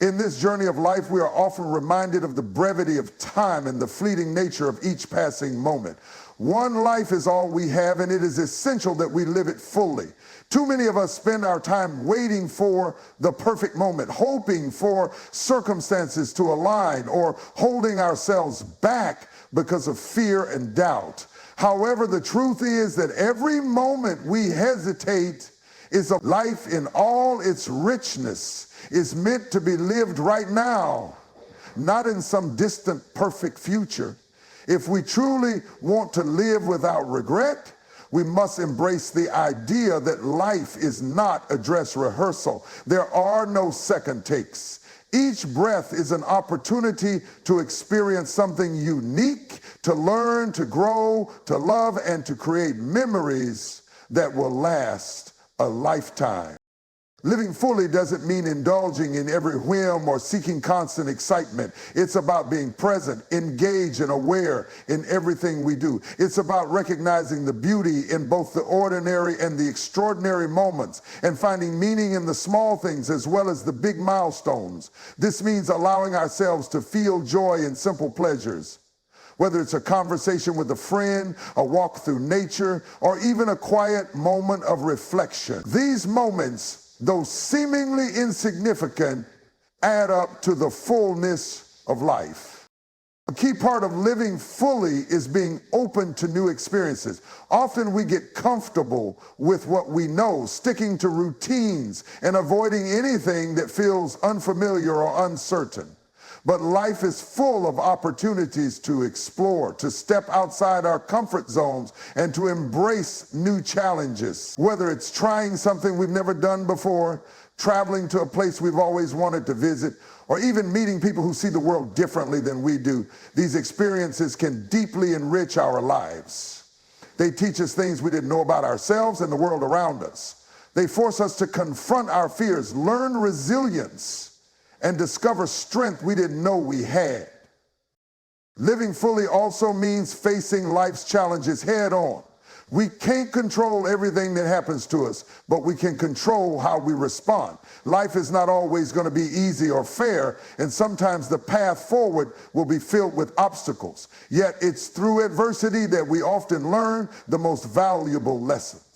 In this journey of life, we are often reminded of the brevity of time and the fleeting nature of each passing moment. One life is all we have, and it is essential that we live it fully. Too many of us spend our time waiting for the perfect moment, hoping for circumstances to align, or holding ourselves back because of fear and doubt. However, the truth is that every moment we hesitate is a life in all its richness is meant to be lived right now, not in some distant perfect future. If we truly want to live without regret, we must embrace the idea that life is not a dress rehearsal. There are no second takes. Each breath is an opportunity to experience something unique, to learn, to grow, to love, and to create memories that will last a lifetime. Living fully doesn't mean indulging in every whim or seeking constant excitement. It's about being present, engaged, and aware in everything we do. It's about recognizing the beauty in both the ordinary and the extraordinary moments, and finding meaning in the small things as well as the big milestones. This means allowing ourselves to feel joy in simple pleasures. Whether it's a conversation with a friend, a walk through nature, or even a quiet moment of reflection. These moments, though seemingly insignificant, add up to the fullness of life. A key part of living fully is being open to new experiences. Often we get comfortable with what we know, sticking to routines and avoiding anything that feels unfamiliar or uncertain. But life is full of opportunities to explore, to step outside our comfort zones, and to embrace new challenges. Whether it's trying something we've never done before, traveling to a place we've always wanted to visit, or even meeting people who see the world differently than we do, these experiences can deeply enrich our lives. They teach us things we didn't know about ourselves and the world around us. They force us to confront our fears, learn resilience, and discover strength we didn't know we had. Living fully also means facing life's challenges head on. We can't control everything that happens to us, but we can control how we respond. Life is not always going to be easy or fair, and sometimes the path forward will be filled with obstacles. Yet it's through adversity that we often learn the most valuable lessons.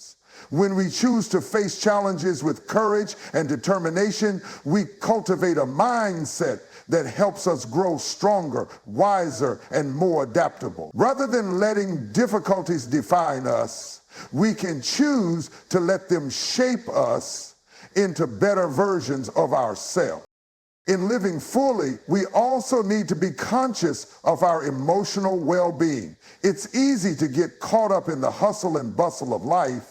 When we choose to face challenges with courage and determination, we cultivate a mindset that helps us grow stronger, wiser, and more adaptable. Rather than letting difficulties define us, we can choose to let them shape us into better versions of ourselves. In living fully, we also need to be conscious of our emotional well-being. It's easy to get caught up in the hustle and bustle of life,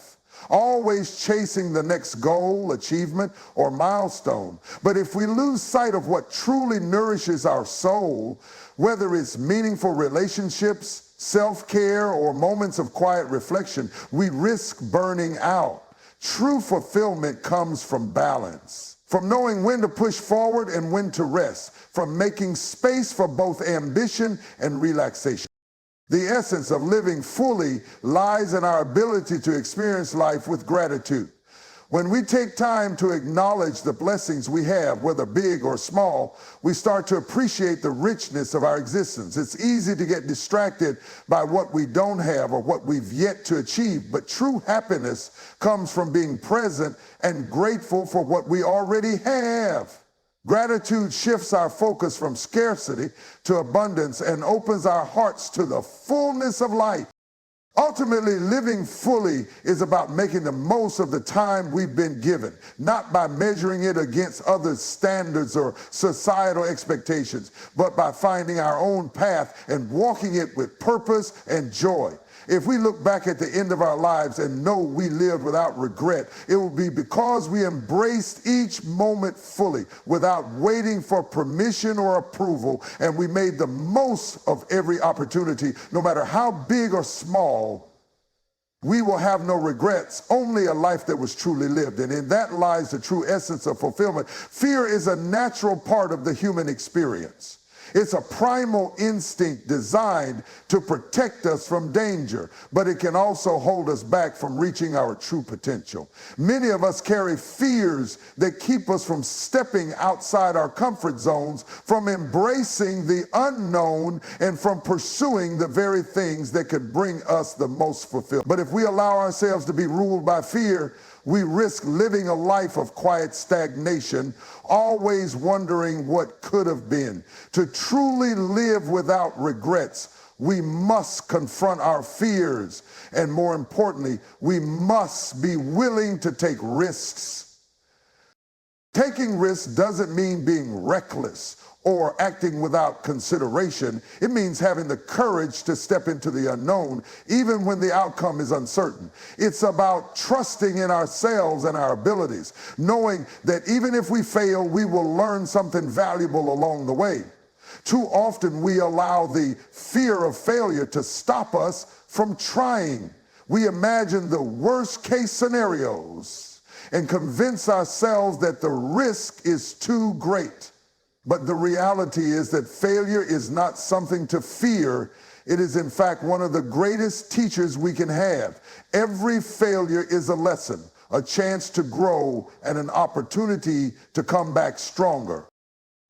always chasing the next goal, achievement, or milestone. But if we lose sight of what truly nourishes our soul, whether it's meaningful relationships, self-care, or moments of quiet reflection, we risk burning out. True fulfillment comes from balance, from knowing when to push forward and when to rest, from making space for both ambition and relaxation. The essence of living fully lies in our ability to experience life with gratitude. When we take time to acknowledge the blessings we have, whether big or small, we start to appreciate the richness of our existence. It's easy to get distracted by what we don't have or what we've yet to achieve, but true happiness comes from being present and grateful for what we already have. Gratitude shifts our focus from scarcity to abundance and opens our hearts to the fullness of life. Ultimately, living fully is about making the most of the time we've been given, not by measuring it against others' standards or societal expectations, but by finding our own path and walking it with purpose and joy. If we look back at the end of our lives and know we lived without regret, it will be because we embraced each moment fully without waiting for permission or approval, and we made the most of every opportunity, no matter how big or small. We will have no regrets, only a life that was truly lived. And in that lies the true essence of fulfillment. Fear is a natural part of the human experience. It's a primal instinct designed to protect us from danger, but it can also hold us back from reaching our true potential. Many of us carry fears that keep us from stepping outside our comfort zones, from embracing the unknown, and from pursuing the very things that could bring us the most fulfillment. But if we allow ourselves to be ruled by fear, we risk living a life of quiet stagnation, always wondering what could have been. To truly live without regrets, we must confront our fears, and more importantly, we must be willing to take risks. Taking risks doesn't mean being reckless or acting without consideration. It means having the courage to step into the unknown, even when the outcome is uncertain. It's about trusting in ourselves and our abilities, knowing that even if we fail, we will learn something valuable along the way. Too often we allow the fear of failure to stop us from trying. We imagine the worst case scenarios and convince ourselves that the risk is too great. But the reality is that failure is not something to fear. It is, in fact, one of the greatest teachers we can have. Every failure is a lesson, a chance to grow, and an opportunity to come back stronger.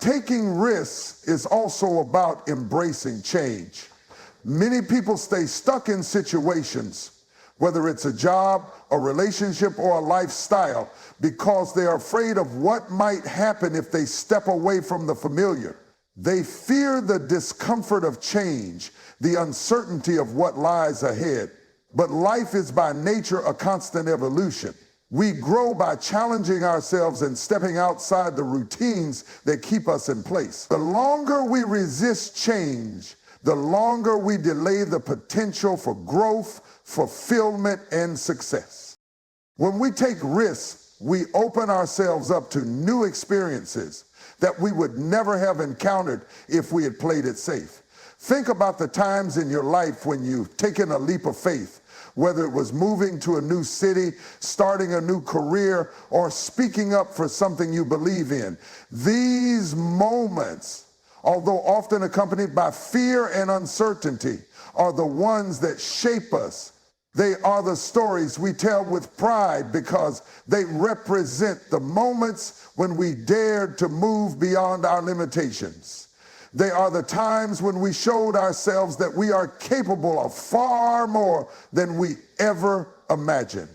Taking risks is also about embracing change. Many people stay stuck in situations, whether it's a job, a relationship, or a lifestyle, because they're afraid of what might happen if they step away from the familiar. They fear the discomfort of change, the uncertainty of what lies ahead. But life is by nature a constant evolution. We grow by challenging ourselves and stepping outside the routines that keep us in place. The longer we resist change, the longer we delay the potential for growth, fulfillment, and success. When we take risks, we open ourselves up to new experiences that we would never have encountered if we had played it safe. Think about the times in your life when you've taken a leap of faith, whether it was moving to a new city, starting a new career, or speaking up for something you believe in. These moments, although often accompanied by fear and uncertainty, are the ones that shape us. They are the stories we tell with pride because they represent the moments when we dared to move beyond our limitations. They are the times when we showed ourselves that we are capable of far more than we ever imagined.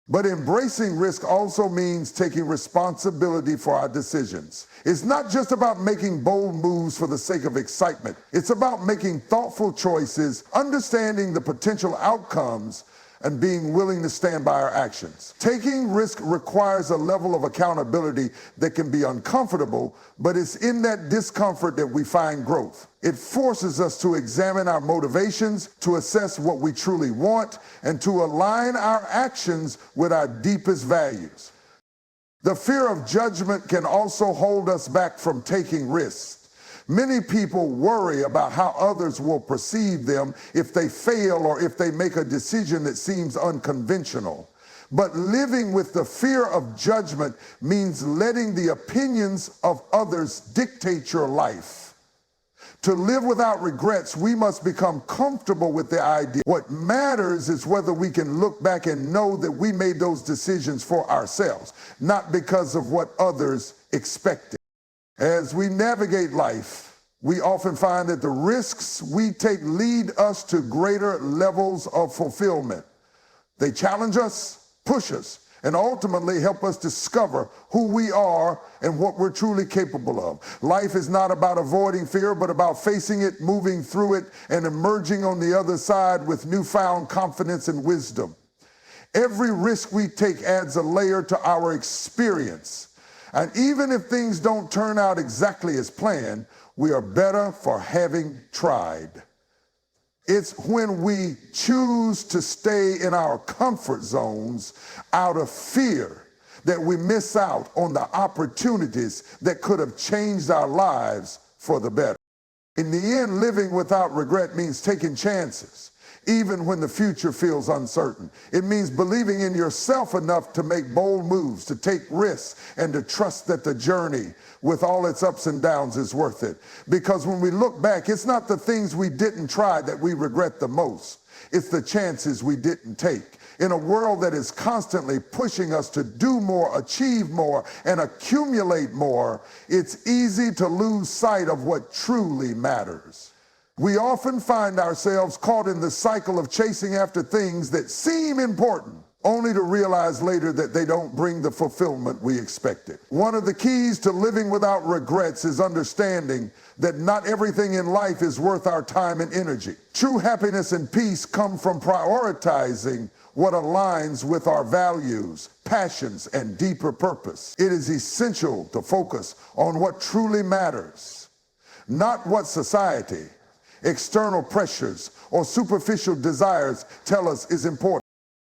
But embracing risk also means taking responsibility for our decisions. It's not just about making bold moves for the sake of excitement. It's about making thoughtful choices, understanding the potential outcomes, and being willing to stand by our actions. Taking risk requires a level of accountability that can be uncomfortable, but it's in that discomfort that we find growth. It forces us to examine our motivations, to assess what we truly want, and to align our actions with our deepest values. The fear of judgment can also hold us back from taking risks. Many people worry about how others will perceive them if they fail or if they make a decision that seems unconventional. But living with the fear of judgment means letting the opinions of others dictate your life. To live without regrets, we must become comfortable with the idea. What matters is whether we can look back and know that we made those decisions for ourselves, not because of what others expected. As we navigate life, we often find that the risks we take lead us to greater levels of fulfillment. They challenge us, push us, and ultimately help us discover who we are and what we're truly capable of. Life is not about avoiding fear, but about facing it, moving through it, and emerging on the other side with newfound confidence and wisdom. Every risk we take adds a layer to our experience. And even if things don't turn out exactly as planned, we are better for having tried. It's when we choose to stay in our comfort zones out of fear that we miss out on the opportunities that could have changed our lives for the better. In the end, living without regret means taking chances. even when the future feels uncertain. It means believing in yourself enough to make bold moves, to take risks, and to trust that the journey, with all its ups and downs, is worth it. Because when we look back, it's not the things we didn't try that we regret the most. It's the chances we didn't take. In a world that is constantly pushing us to do more, achieve more, and accumulate more, it's easy to lose sight of what truly matters. We often find ourselves caught in the cycle of chasing after things that seem important, only to realize later that they don't bring the fulfillment we expected. One of the keys to living without regrets is understanding that not everything in life is worth our time and energy. True happiness and peace come from prioritizing what aligns with our values, passions, and deeper purpose. It is essential to focus on what truly matters, not what society, external pressures, or superficial desires tell us is important.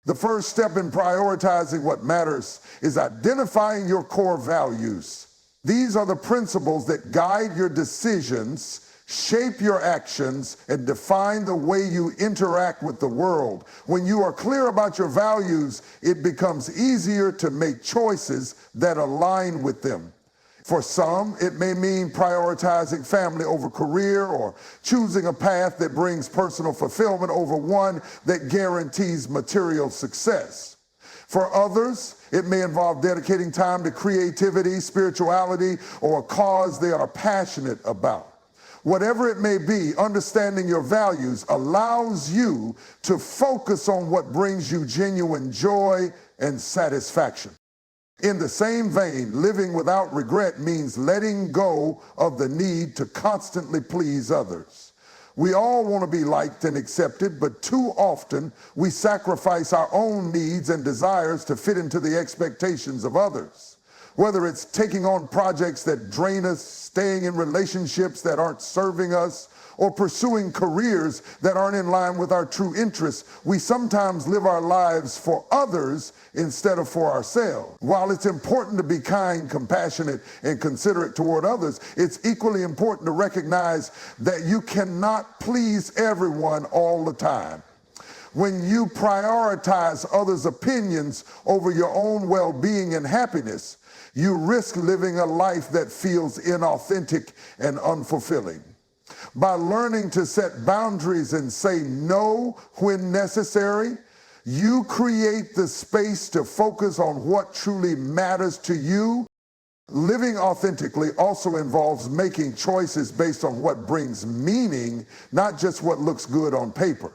The first step in prioritizing what matters is identifying your core values. These are the principles that guide your decisions, shape your actions, and define the way you interact with the world. When you are clear about your values, it becomes easier to make choices that align with them. For some, it may mean prioritizing family over career, or choosing a path that brings personal fulfillment over one that guarantees material success. For others, it may involve dedicating time to creativity, spirituality, or a cause they are passionate about. Whatever it may be, understanding your values allows you to focus on what brings you genuine joy and satisfaction. In the same vein, living without regret means letting go of the need to constantly please others. We all want to be liked and accepted, but too often we sacrifice our own needs and desires to fit into the expectations of others. Whether it's taking on projects that drain us, staying in relationships that aren't serving us, or pursuing careers that aren't in line with our true interests, we sometimes live our lives for others instead of for ourselves. While it's important to be kind, compassionate, and considerate toward others, it's equally important to recognize that you cannot please everyone all the time. When you prioritize others' opinions over your own well-being and happiness, you risk living a life that feels inauthentic and unfulfilling. By learning to set boundaries and say no when necessary, you create the space to focus on what truly matters to you. Living authentically also involves making choices based on what brings meaning, not just what looks good on paper.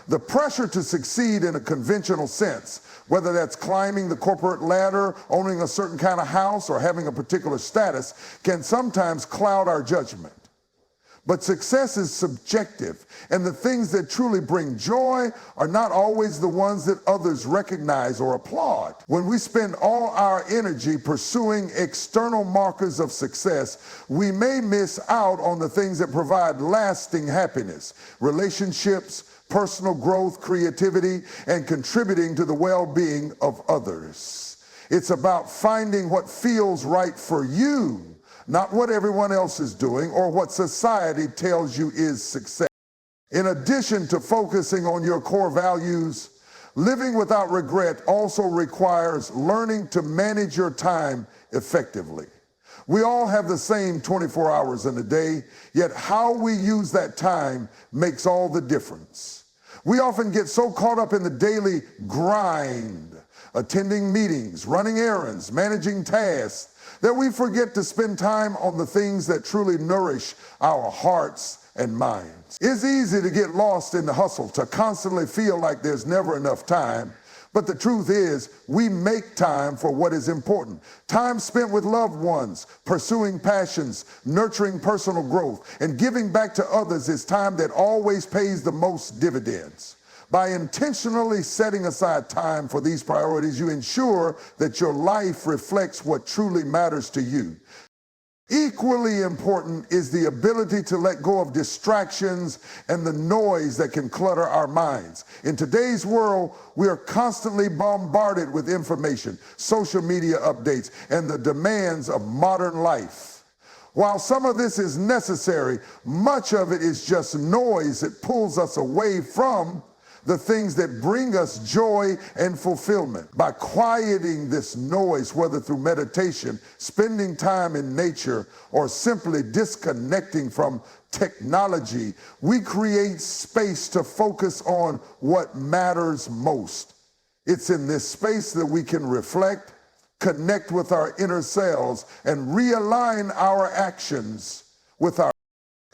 The pressure to succeed in a conventional sense, whether that's climbing the corporate ladder, owning a certain kind of house, or having a particular status, can sometimes cloud our judgment. But success is subjective, and the things that truly bring joy are not always the ones that others recognize or applaud. When we spend all our energy pursuing external markers of success, we may miss out on the things that provide lasting happiness, relationships, personal growth, creativity, and contributing to the well-being of others. It's about finding what feels right for you, not what everyone else is doing or what society tells you is success. In addition to focusing on your core values, living without regret also requires learning to manage your time effectively. We all have the same 24 hours in a day, yet how we use that time makes all the difference. We often get so caught up in the daily grind, attending meetings, running errands, managing tasks, that we forget to spend time on the things that truly nourish our hearts and minds. It's easy to get lost in the hustle, to constantly feel like there's never enough time. But the truth is, we make time for what is important. Time spent with loved ones, pursuing passions, nurturing personal growth, and giving back to others is time that always pays the most dividends. By intentionally setting aside time for these priorities, you ensure that your life reflects what truly matters to you. Equally important is the ability to let go of distractions and the noise that can clutter our minds. In today's world, we are constantly bombarded with information, social media updates, and the demands of modern life. While some of this is necessary, much of it is just noise that pulls us away from the things that bring us joy and fulfillment. By quieting this noise, whether through meditation, spending time in nature, or simply disconnecting from technology, we create space to focus on what matters most. It's in this space that we can reflect, connect with our inner selves, and realign our actions with our.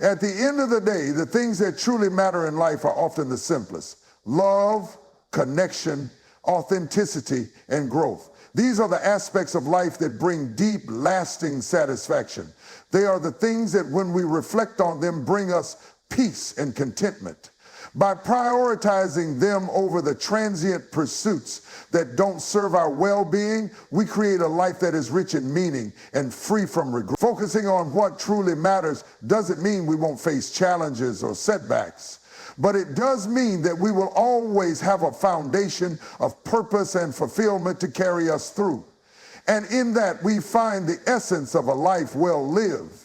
At the end of the day, the things that truly matter in life are often the simplest: love, connection, authenticity, and growth. These are the aspects of life that bring deep, lasting satisfaction. They are the things that, when we reflect on them, bring us peace and contentment. By prioritizing them over the transient pursuits that don't serve our well-being, we create a life that is rich in meaning and free from regret. Focusing on what truly matters doesn't mean we won't face challenges or setbacks, but it does mean that we will always have a foundation of purpose and fulfillment to carry us through. And in that, we find the essence of a life well lived.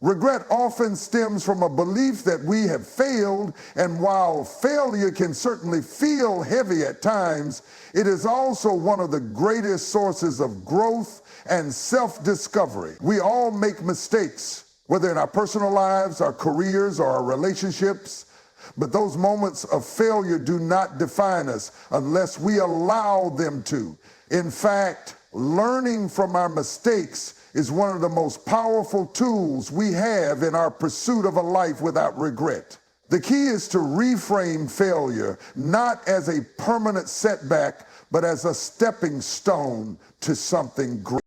Regret often stems from a belief that we have failed, and while failure can certainly feel heavy at times, it is also one of the greatest sources of growth and self-discovery. We all make mistakes, whether in our personal lives, our careers, or our relationships, but those moments of failure do not define us unless we allow them to. In fact, learning from our mistakes is one of the most powerful tools we have in our pursuit of a life without regret. The key is to reframe failure not as a permanent setback, but as a stepping stone to something great.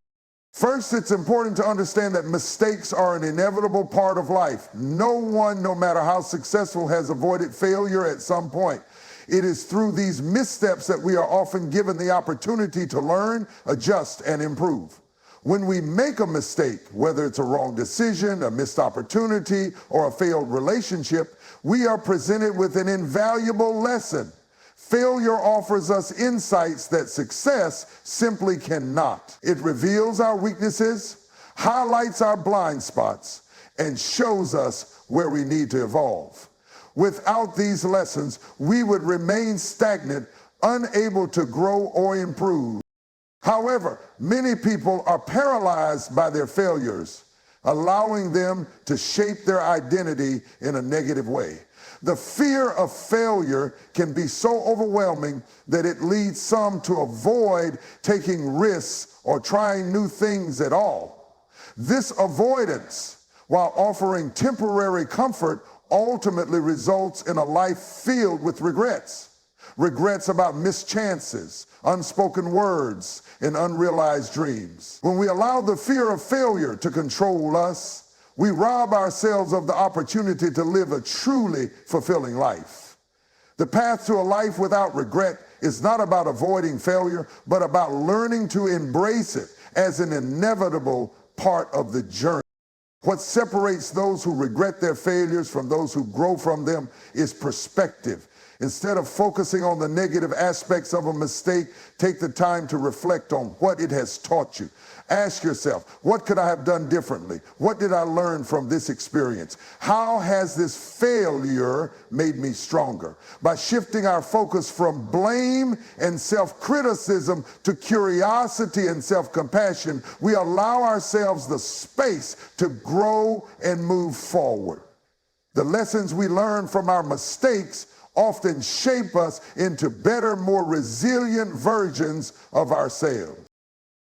First, it's important to understand that mistakes are an inevitable part of life. No one, no matter how successful, has avoided failure at some point. It is through these missteps that we are often given the opportunity to learn, adjust, and improve. When we make a mistake, whether it's a wrong decision, a missed opportunity, or a failed relationship, we are presented with an invaluable lesson. Failure offers us insights that success simply cannot. It reveals our weaknesses, highlights our blind spots, and shows us where we need to evolve. Without these lessons, we would remain stagnant, unable to grow or improve. However, many people are paralyzed by their failures, allowing them to shape their identity in a negative way. The fear of failure can be so overwhelming that it leads some to avoid taking risks or trying new things at all. This avoidance, while offering temporary comfort, ultimately results in a life filled with regrets. Regrets about missed chances, unspoken words, and unrealized dreams. When we allow the fear of failure to control us, we rob ourselves of the opportunity to live a truly fulfilling life. The path to a life without regret is not about avoiding failure, but about learning to embrace it as an inevitable part of the journey. What separates those who regret their failures from those who grow from them is perspective. Instead of focusing on the negative aspects of a mistake, take the time to reflect on what it has taught you. Ask yourself, what could I have done differently? What did I learn from this experience? How has this failure made me stronger? By shifting our focus from blame and self-criticism to curiosity and self-compassion, we allow ourselves the space to grow and move forward. The lessons we learn from our mistakes often shape us into better, more resilient versions of ourselves.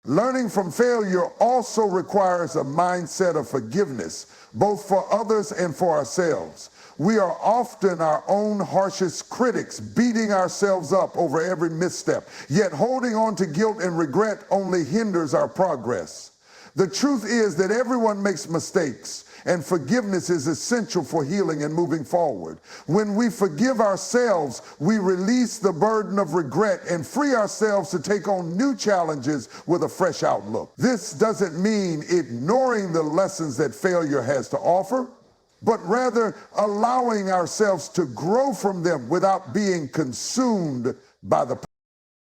Learning from failure also requires a mindset of forgiveness, both for others and for ourselves. We are often our own harshest critics, beating ourselves up over every misstep, yet holding on to guilt and regret only hinders our progress. The truth is that everyone makes mistakes, and forgiveness is essential for healing and moving forward. When we forgive ourselves, we release the burden of regret and free ourselves to take on new challenges with a fresh outlook. This doesn't mean ignoring the lessons that failure has to offer, but rather allowing ourselves to grow from them without being consumed by the past.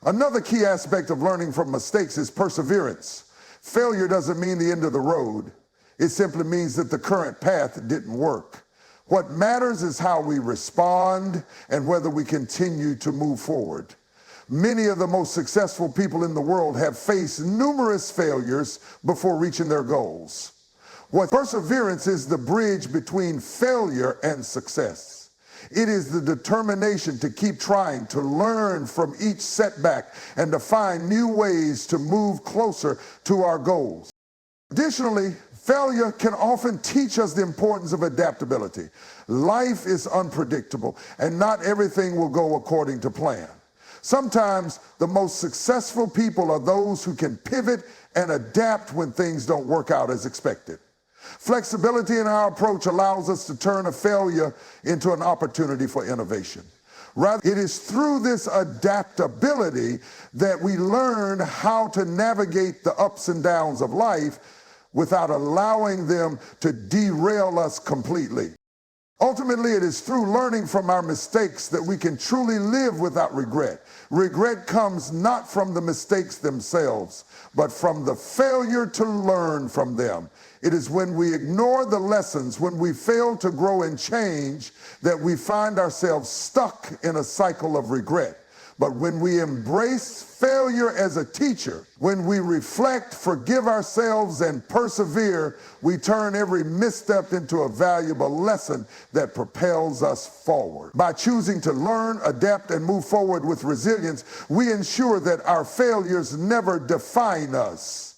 Another key aspect of learning from mistakes is perseverance. Failure doesn't mean the end of the road. It simply means that the current path didn't work. What matters is how we respond and whether we continue to move forward. Many of the most successful people in the world have faced numerous failures before reaching their goals. What perseverance is the bridge between failure and success. It is the determination to keep trying, to learn from each setback, and to find new ways to move closer to our goals. Additionally, failure can often teach us the importance of adaptability. Life is unpredictable, and not everything will go according to plan. Sometimes the most successful people are those who can pivot and adapt when things don't work out as expected. Flexibility in our approach allows us to turn a failure into an opportunity for innovation. Rather, it is through this adaptability that we learn how to navigate the ups and downs of life without allowing them to derail us completely. Ultimately, it is through learning from our mistakes that we can truly live without regret. Regret comes not from the mistakes themselves, but from the failure to learn from them. It is when we ignore the lessons, when we fail to grow and change, that we find ourselves stuck in a cycle of regret. But when we embrace failure as a teacher, when we reflect, forgive ourselves, and persevere, we turn every misstep into a valuable lesson that propels us forward. By choosing to learn, adapt, and move forward with resilience, we ensure that our failures never define us.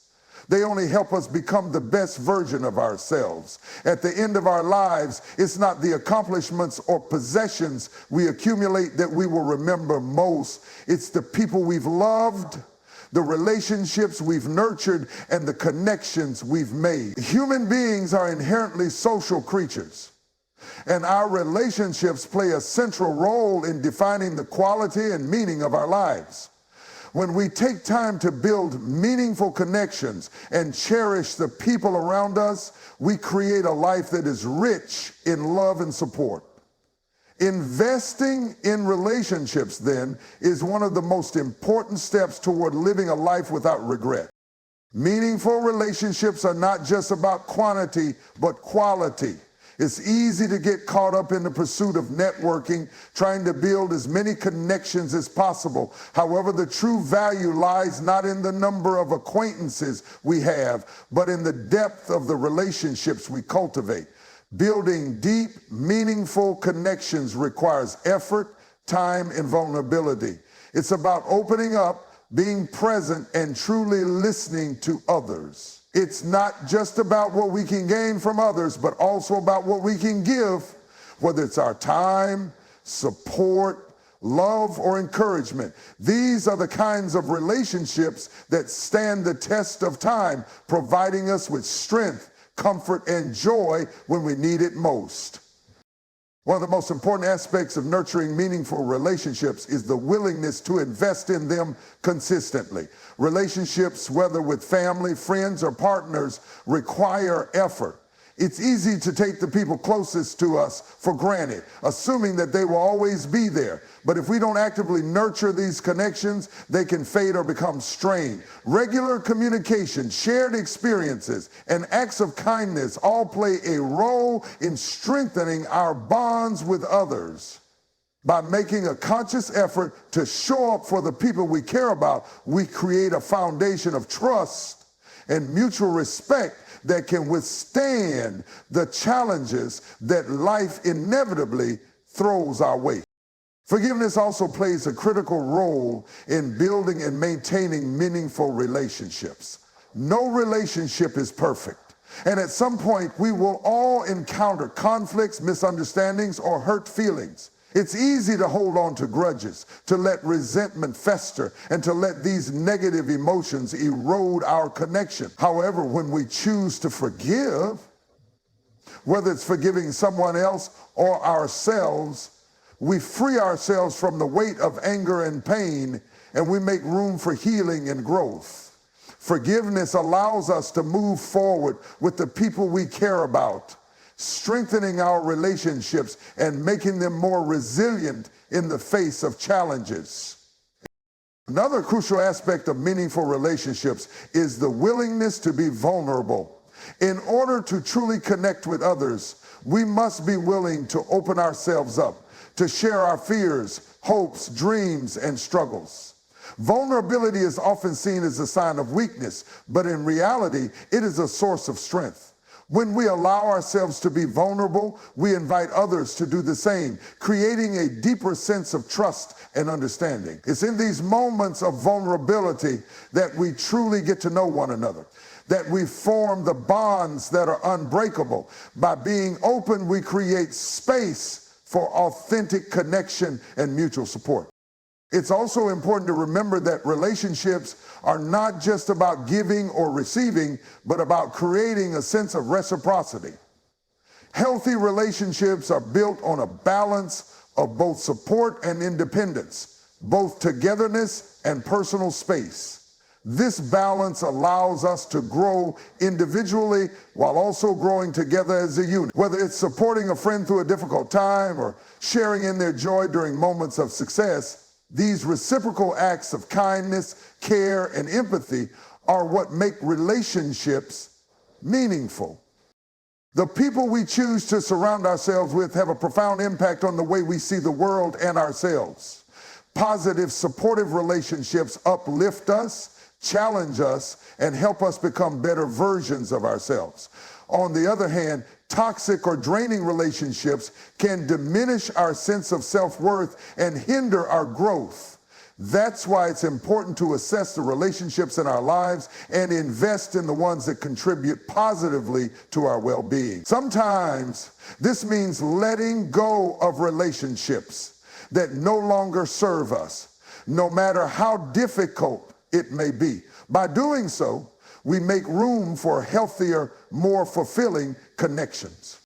They only help us become the best version of ourselves. At the end of our lives, it's not the accomplishments or possessions we accumulate that we will remember most. It's the people we've loved, the relationships we've nurtured, and the connections we've made. Human beings are inherently social creatures, and our relationships play a central role in defining the quality and meaning of our lives. When we take time to build meaningful connections and cherish the people around us, we create a life that is rich in love and support. Investing in relationships, then, is one of the most important steps toward living a life without regret. Meaningful relationships are not just about quantity, but quality. It's easy to get caught up in the pursuit of networking, trying to build as many connections as possible. However, the true value lies not in the number of acquaintances we have, but in the depth of the relationships we cultivate. Building deep, meaningful connections requires effort, time, and vulnerability. It's about opening up, being present, and truly listening to others. It's not just about what we can gain from others, but also about what we can give, whether it's our time, support, love, or encouragement. These are the kinds of relationships that stand the test of time, providing us with strength, comfort, and joy when we need it most. One of the most important aspects of nurturing meaningful relationships is the willingness to invest in them consistently. Relationships, whether with family, friends, or partners, require effort. It's easy to take the people closest to us for granted, assuming that they will always be there. But if we don't actively nurture these connections, they can fade or become strained. Regular communication, shared experiences, and acts of kindness all play a role in strengthening our bonds with others. By making a conscious effort to show up for the people we care about, we create a foundation of trust and mutual respect that can withstand the challenges that life inevitably throws our way. Forgiveness also plays a critical role in building and maintaining meaningful relationships. No relationship is perfect, and at some point we will all encounter conflicts, misunderstandings, or hurt feelings. It's easy to hold on to grudges, to let resentment fester, and to let these negative emotions erode our connection. However, when we choose to forgive, whether it's forgiving someone else or ourselves, we free ourselves from the weight of anger and pain, and we make room for healing and growth. Forgiveness allows us to move forward with the people we care about, strengthening our relationships and making them more resilient in the face of challenges. Another crucial aspect of meaningful relationships is the willingness to be vulnerable. In order to truly connect with others, we must be willing to open ourselves up, to share our fears, hopes, dreams, and struggles. Vulnerability is often seen as a sign of weakness, but in reality, it is a source of strength. When we allow ourselves to be vulnerable, we invite others to do the same, creating a deeper sense of trust and understanding. It's in these moments of vulnerability that we truly get to know one another, that we form the bonds that are unbreakable. By being open, we create space for authentic connection and mutual support. It's also important to remember that relationships are not just about giving or receiving, but about creating a sense of reciprocity. Healthy relationships are built on a balance of both support and independence, both togetherness and personal space. This balance allows us to grow individually while also growing together as a unit. Whether it's supporting a friend through a difficult time or sharing in their joy during moments of success, these reciprocal acts of kindness, care, and empathy are what make relationships meaningful. The people we choose to surround ourselves with have a profound impact on the way we see the world and ourselves. Positive, supportive relationships uplift us, challenge us, and help us become better versions of ourselves. On the other hand, toxic or draining relationships can diminish our sense of self-worth and hinder our growth. That's why it's important to assess the relationships in our lives and invest in the ones that contribute positively to our well-being. Sometimes this means letting go of relationships that no longer serve us, no matter how difficult it may be. By doing so, we make room for healthier, more fulfilling connections.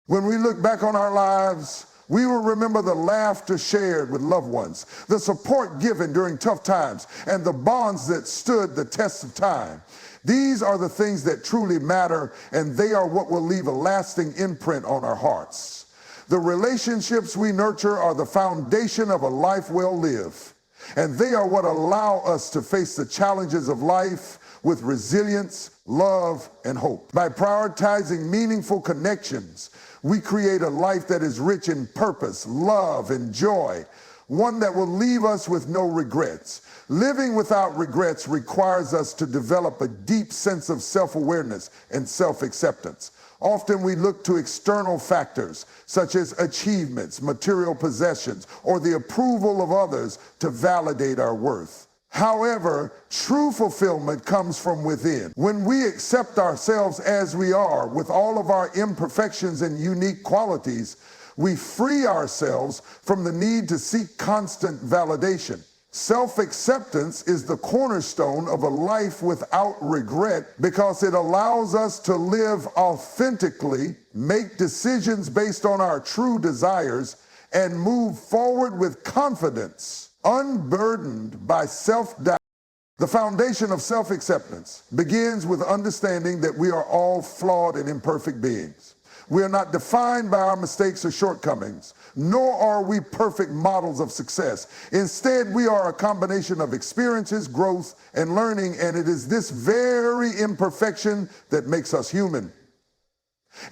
When we look back on our lives, we will remember the laughter shared with loved ones, the support given during tough times, and the bonds that stood the test of time. These are the things that truly matter, and they are what will leave a lasting imprint on our hearts. The relationships we nurture are the foundation of a life well lived, and they are what allow us to face the challenges of life with resilience, love, and hope. By prioritizing meaningful connections, we create a life that is rich in purpose, love, and joy, one that will leave us with no regrets. Living without regrets requires us to develop a deep sense of self-awareness and self-acceptance. Often we look to external factors, such as achievements, material possessions, or the approval of others to validate our worth. However, true fulfillment comes from within. When we accept ourselves as we are, with all of our imperfections and unique qualities, we free ourselves from the need to seek constant validation. Self-acceptance is the cornerstone of a life without regret because it allows us to live authentically, make decisions based on our true desires, and move forward with confidence, unburdened by self-doubt. The foundation of self-acceptance begins with understanding that we are all flawed and imperfect beings. We are not defined by our mistakes or shortcomings, nor are we perfect models of success. Instead, we are a combination of experiences, growth, and learning, and it is this very imperfection that makes us human.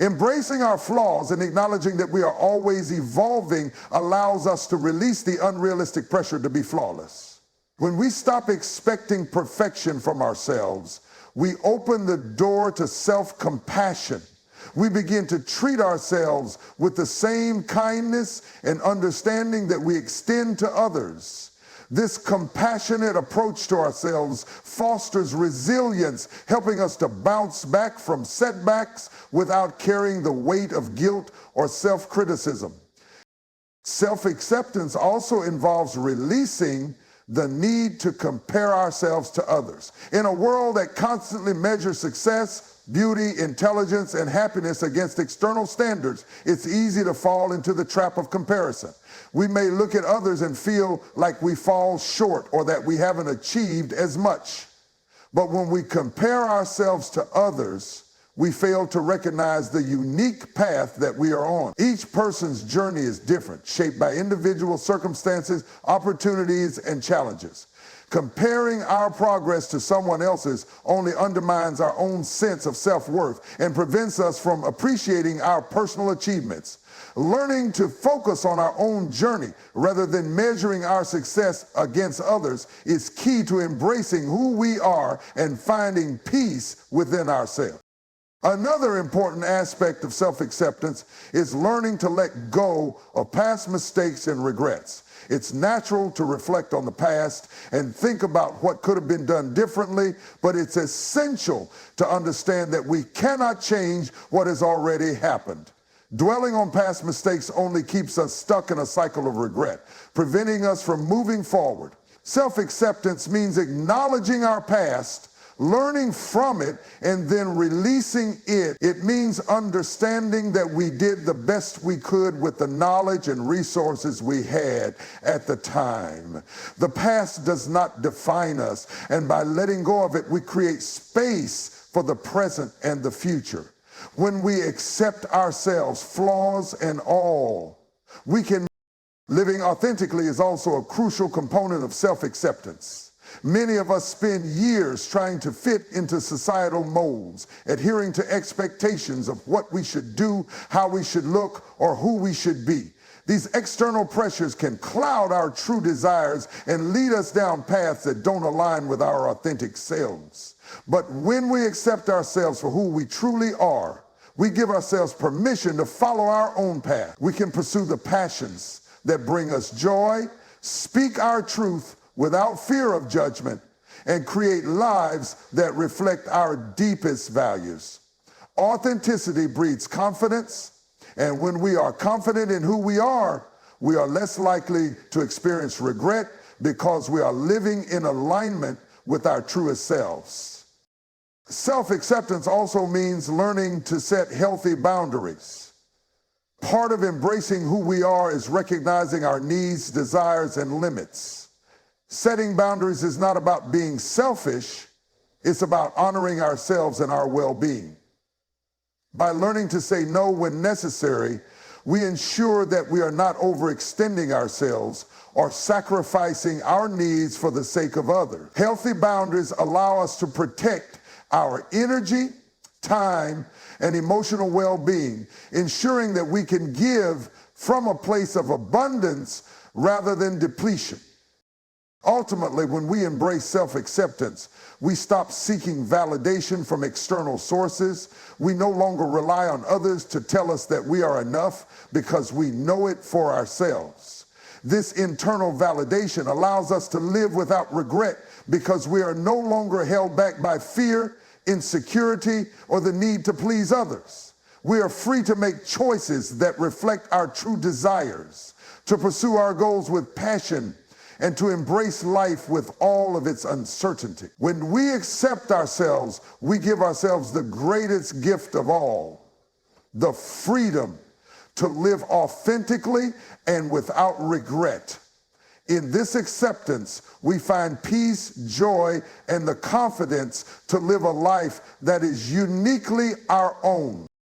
Embracing our flaws and acknowledging that we are always evolving allows us to release the unrealistic pressure to be flawless. When we stop expecting perfection from ourselves, we open the door to self-compassion. We begin to treat ourselves with the same kindness and understanding that we extend to others. This compassionate approach to ourselves fosters resilience, helping us to bounce back from setbacks without carrying the weight of guilt or self-criticism. Self-acceptance also involves releasing the need to compare ourselves to others. In a world that constantly measures success, beauty, intelligence, and happiness against external standards, it's easy to fall into the trap of comparison. We may look at others and feel like we fall short or that we haven't achieved as much. But when we compare ourselves to others, we fail to recognize the unique path that we are on. Each person's journey is different, shaped by individual circumstances, opportunities, and challenges. Comparing our progress to someone else's only undermines our own sense of self-worth and prevents us from appreciating our personal achievements. Learning to focus on our own journey rather than measuring our success against others is key to embracing who we are and finding peace within ourselves. Another important aspect of self-acceptance is learning to let go of past mistakes and regrets. It's natural to reflect on the past and think about what could have been done differently, but it's essential to understand that we cannot change what has already happened. Dwelling on past mistakes only keeps us stuck in a cycle of regret, preventing us from moving forward. Self-acceptance means acknowledging our past, learning from it, and then releasing it. It means understanding that we did the best we could with the knowledge and resources we had at the time. The past does not define us, and by letting go of it, we create space for the present and the future. When we accept ourselves, flaws and all, we can. Living authentically is also a crucial component of self-acceptance. Many of us spend years trying to fit into societal molds, adhering to expectations of what we should do, how we should look, or who we should be. These external pressures can cloud our true desires and lead us down paths that don't align with our authentic selves. But when we accept ourselves for who we truly are, we give ourselves permission to follow our own path. We can pursue the passions that bring us joy, speak our truth without fear of judgment, and create lives that reflect our deepest values. Authenticity breeds confidence, and when we are confident in who we are less likely to experience regret because we are living in alignment with our truest selves. Self-acceptance also means learning to set healthy boundaries. Part of embracing who we are is recognizing our needs, desires, and limits. Setting boundaries is not about being selfish, it's about honoring ourselves and our well-being. By learning to say no when necessary, we ensure that we are not overextending ourselves or sacrificing our needs for the sake of others. Healthy boundaries allow us to protect our energy, time, and emotional well-being, ensuring that we can give from a place of abundance rather than depletion. Ultimately, when we embrace self-acceptance, we stop seeking validation from external sources. We no longer rely on others to tell us that we are enough because we know it for ourselves. This internal validation allows us to live without regret because we are no longer held back by fear, insecurity, or the need to please others. We are free to make choices that reflect our true desires, to pursue our goals with passion, and to embrace life with all of its uncertainty. When we accept ourselves, we give ourselves the greatest gift of all, the freedom to live authentically and without regret. In this acceptance, we find peace, joy, and the confidence to live a life that is uniquely our own.